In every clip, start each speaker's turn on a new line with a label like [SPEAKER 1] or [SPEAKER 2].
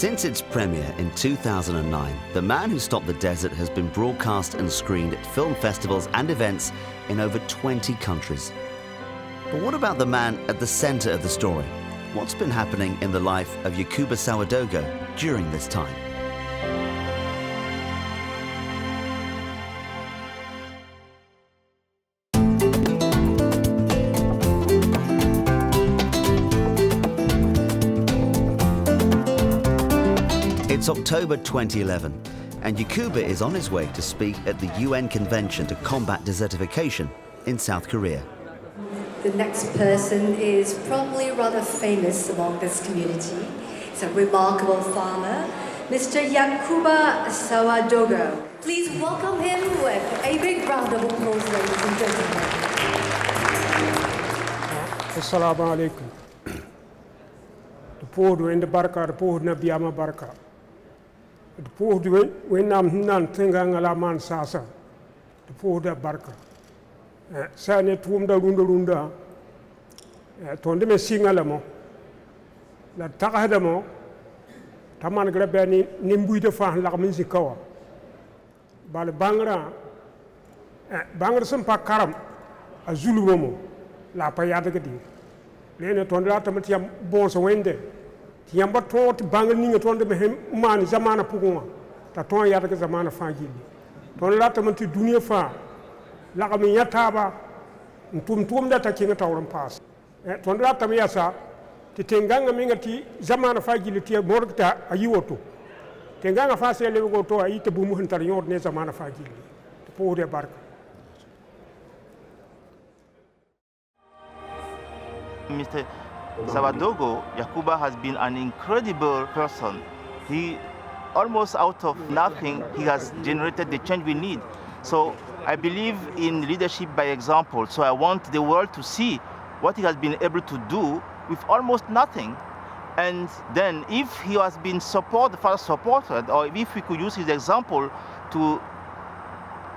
[SPEAKER 1] Since its premiere in 2009, The Man Who Stopped the Desert has been broadcast and screened at film festivals and events in over 20 countries. But what about the man at the centre of the story? What's been happening in the life of Yacouba+Sawadogo during this time? It's October 2011, and Yacouba is on his way to speak at the UN Convention to combat desertification in South Korea.
[SPEAKER 2] The next person is probably rather famous among this community. He's a remarkable farmer, Mr. Yacouba+Sawadogo. Please welcome him with a big round of applause, ladies and gentlemen.
[SPEAKER 3] Assalamu alaikum. The poor in the barka, the poor na biyama barka. The poor when nam nan tingang alaman sasa. The poor da barka. Sane tuum da runda tonde me singala mo la takahada mo taman grabani nimbuide fa la min sikawa bal bangra sam pa karam azulu mo la pa yada gadi lene tonde la tamati yam bon so wende yam ba to bangra ni tonde me man zamana puguma ta ton yada ga zamana fa gili tonde la tamati dunia fa la kami yataba tum da takinga tawran pass tondra tamya sa ti tenganga minga ti zamana fajili ti morgta ayiwoto tenganga fa sele go to ayi te bumu hantar yod ne zamana fajili po de barka.
[SPEAKER 4] Mr. Sawadogo, Yacouba has been an incredible person. He almost out of nothing, he has generated the change we need. So I believe in leadership by example, so I want the world to see what he has been able to do with almost nothing. And then if he has been supported, or if we could use his example to,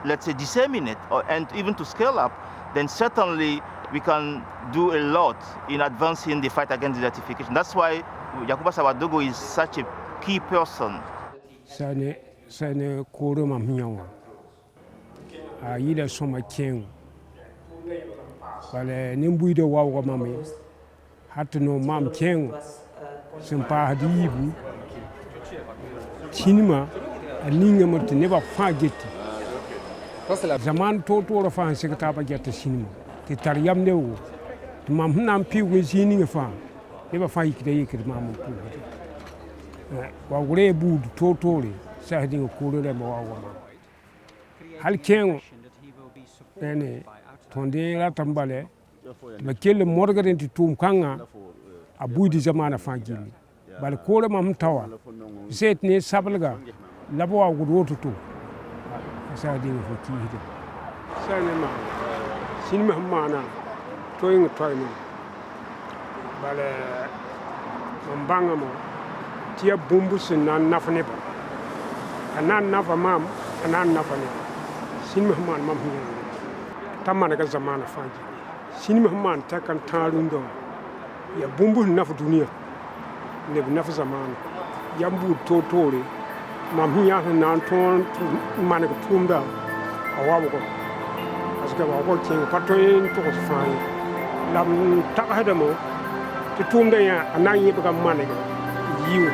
[SPEAKER 4] let's say, disseminate and even to scale up, then certainly we can do a lot in advancing the fight against desertification. That's why Yacouba+Sawadogo is such a key person.
[SPEAKER 3] Ida soma king wale nimbuide wawa mami hatu no mam king simpa hadibu cinema aninga mate neba fageti zaman to rafa sekata ba getta cinema ti tar yamne wo mam nam pi we cininga fa neba fa yikide mam to wa wure bud to le sa hadinga ko le ma wawa hal kengo ene tonde la tambale la kel morgaren ti tum kanga abudi zamana fangili bal kore mam tawa set ne sabalga labo wa gudoto to sa di fo ki hide sa ne ma sin ma mana toying toying bale mbanga mo tia bumbu sin nan nafane ba anan nafa mam anan nafane sin mahman mam hiya tamana ga zamana faji sin mahman takan tarundo ya bumbu nafu dunia ne nafu zamana yambu totore mam hiya nan ton man ga tumda awabu ko asga wa ko king patoyin to ko fay lam takahada mo ti tumda ya anan yiba man ga yiwu.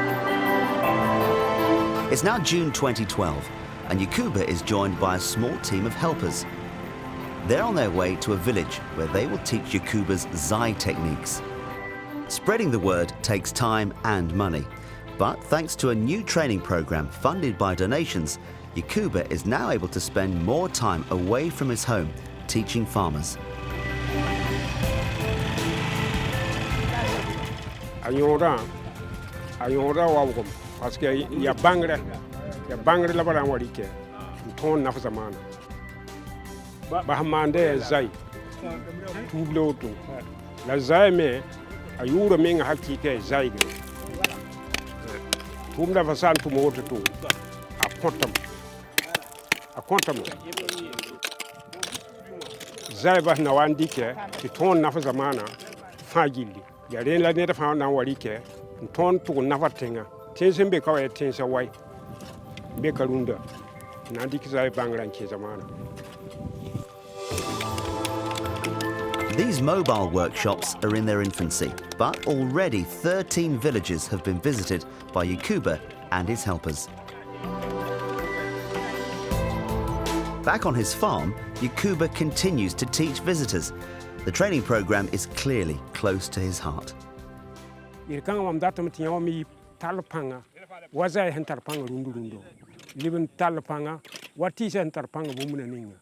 [SPEAKER 1] It's now June 2012. And Yacouba is joined by a small team of helpers. They're on their way to a village where they will teach Yacouba's Zai techniques. Spreading the word takes time and money, but thanks to a new training program funded by donations, Yacouba is now able to spend more time away from his home teaching farmers.
[SPEAKER 3] Ayora wawum parce que ya bangre la baran wari ke ton naf zamana ba hamande zai tublo to la zai me ayura men hakki ke zai ge tum da fasan tum woto to a kontam zai ba na wandi ke ton naf zamana fagili ya ren la ne da fa na wari ke ton to nafa tenga Tension be called a tension away. Be Karunda. Nandikizai Bangran Chizamana.
[SPEAKER 1] These mobile workshops are in their infancy, but already 13 villages have been visited by Yacouba and his helpers. Back on his farm, Yacouba continues to teach visitors. The training program is clearly close to his heart.
[SPEAKER 3] Talpanga was I Hentarpanga Rundurundo. Living Talpanga, what is Hentarpanga woman?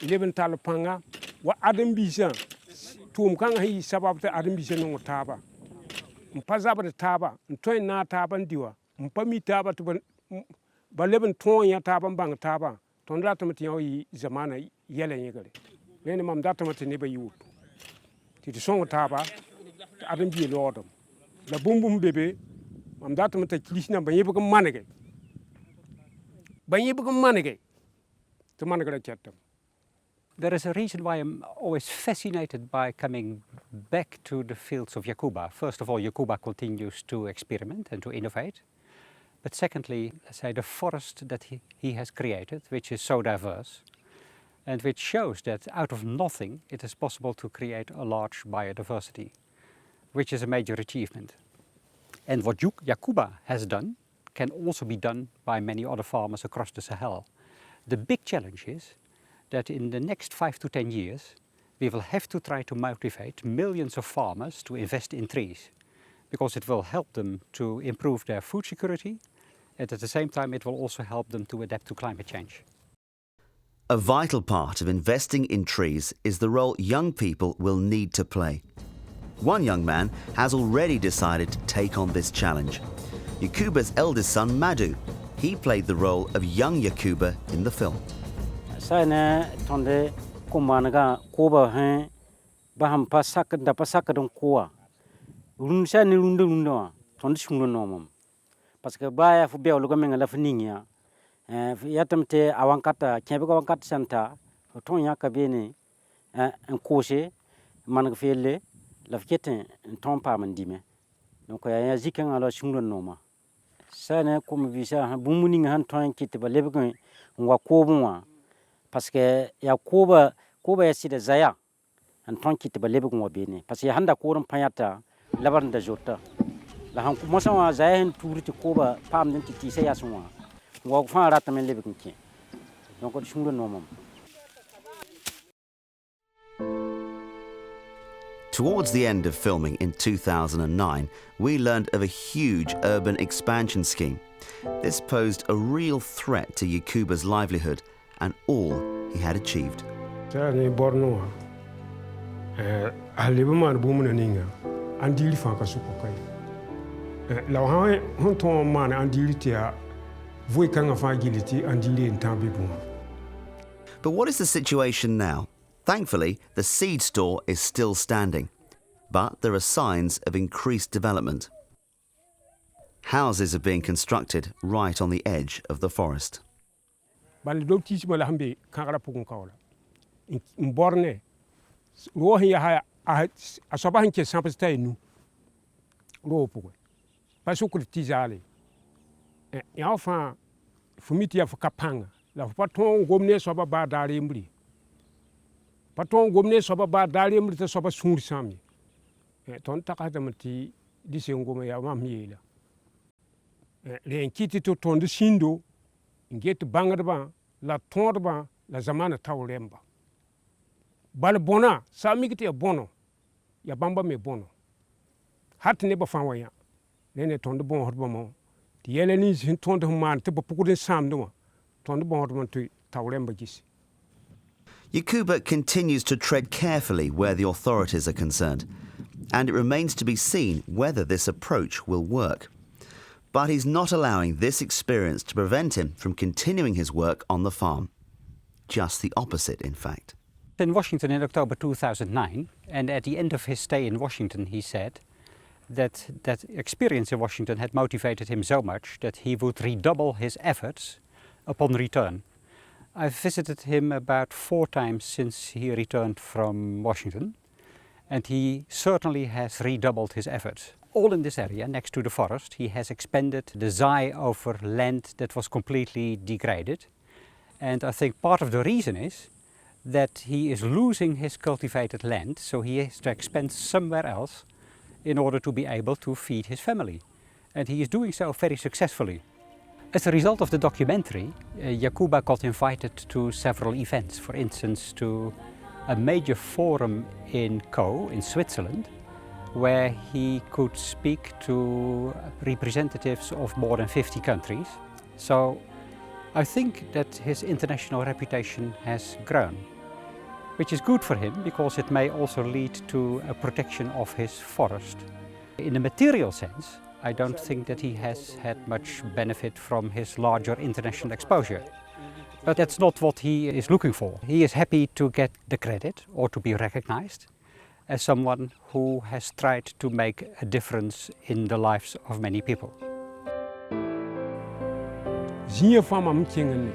[SPEAKER 3] Living Talpanga, what Adam Bisa, Tumkanga he sabab the Adam Bisa no Taba. Mpazaba the Taba, and Toy na Taban Dua, Mpami Taba to Balevin Toya Taban Bang Taba, Tondatamati Zamana yelling. Then Mam Datamati neighbor you. To the song of Taba, Adam be Lord. The boom boom baby. I'm that much Krishna by Yabaka Managate. By Yabaka Managate. To Managate Chatham.
[SPEAKER 5] There is a reason why I'm always fascinated by coming back to the fields of Yacouba. First of all, Yacouba continues to experiment and to innovate. But secondly, let's say the forest that he has created, which is so diverse, and which shows that out of nothing it is possible to create a large biodiversity, which is a major achievement. And what Yacouba has done can also be done by many other farmers across the Sahel. The big challenge is that in the next 5 to 10 years, we will have to try to motivate millions of farmers to invest in trees, because it will help them to improve their food security, and at the same time it will also help them to adapt to climate change.
[SPEAKER 1] A vital part of investing in trees is the role young people will need to play. One young man has already decided to take on this challenge. Yacouba's eldest son, Madu. He played the role of young Yacouba in the film.
[SPEAKER 6] Lafketen ton pa mandime donc ya zikan ala shungron noma sana comme visa bumuni han ton kit ba lebgon wa kobunwa parce que ya koba ya sida zaya han ton kit ba lebgon wa bene parce que handa koron panyata laban da jota la han mo sama zaya hen turiti koba pam den ti se ya sunwa wa fa rata men lebgon ki donc shungron noma.
[SPEAKER 1] Towards the end of filming in 2009, we learned of a huge urban expansion scheme. This posed a real threat to Yacouba's livelihood and all he had achieved. But what is the situation now? Thankfully, the seed store is still standing, but there are signs of increased development. Houses are being constructed right on the edge of the forest.
[SPEAKER 3] Patron gomne soba ba dali mrita soba sungur sami. Ton takata mati dise ngoma ya mamiyela. Le kiti to ton de sindo nget bangadba la tondba la zamana tawlemba. Bal bona sami kiti bono ya bamba me bono. Hat ne ba fanwaya. Ne ton de bon hodba mo. Ti yele ni sin ton de man te ba pukudin sam duma. Ton de bon hodba to tawlemba gisi.
[SPEAKER 1] Yacouba continues to tread carefully where the authorities are concerned, and it remains to be seen whether this approach will work. But he's not allowing this experience to prevent him from continuing his work on the farm. Just the opposite, in fact.
[SPEAKER 5] In Washington in October 2009, and at the end of his stay in Washington, he said that experience in Washington had motivated him so much that he would redouble his efforts upon return. I've visited him about 4 times since he returned from Washington, and he certainly has redoubled his efforts. all in this area next to the forest. He has expanded the zai over land that was completely degraded. And I think part of the reason is that he is losing his cultivated land, so he has to expand somewhere else in order to be able to feed his family. And he is doing so very successfully. As a result of the documentary, Yacouba got invited to several events. For instance, to a major forum in Co in Switzerland, where he could speak to representatives of more than 50 countries. So I think that his international reputation has grown, which is good for him because it may also lead to a protection of his forest. In a material sense, I don't think that he has had much benefit from his larger international exposure. But that's not what he is looking for. He is happy to get the credit or to be recognized as someone who has tried to make a difference in the lives of many people.
[SPEAKER 3] Zie van mam kingen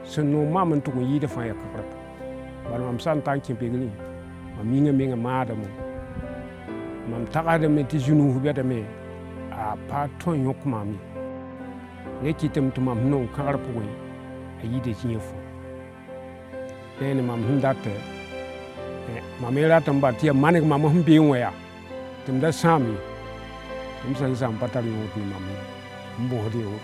[SPEAKER 3] se no mam to yide van Yacouba. Maar mam san tan kin pegli. Mam minga madam. Mam tagade me ti junu hubeta me a pa ton yok mami. Ne kitem to mam no karpo we a yide zie fo. Ne mam hundate. Mamera tamba tia manik mama humbi ya. Tumda sami. Tum san sam patali wot ni mami. Mbo di wot.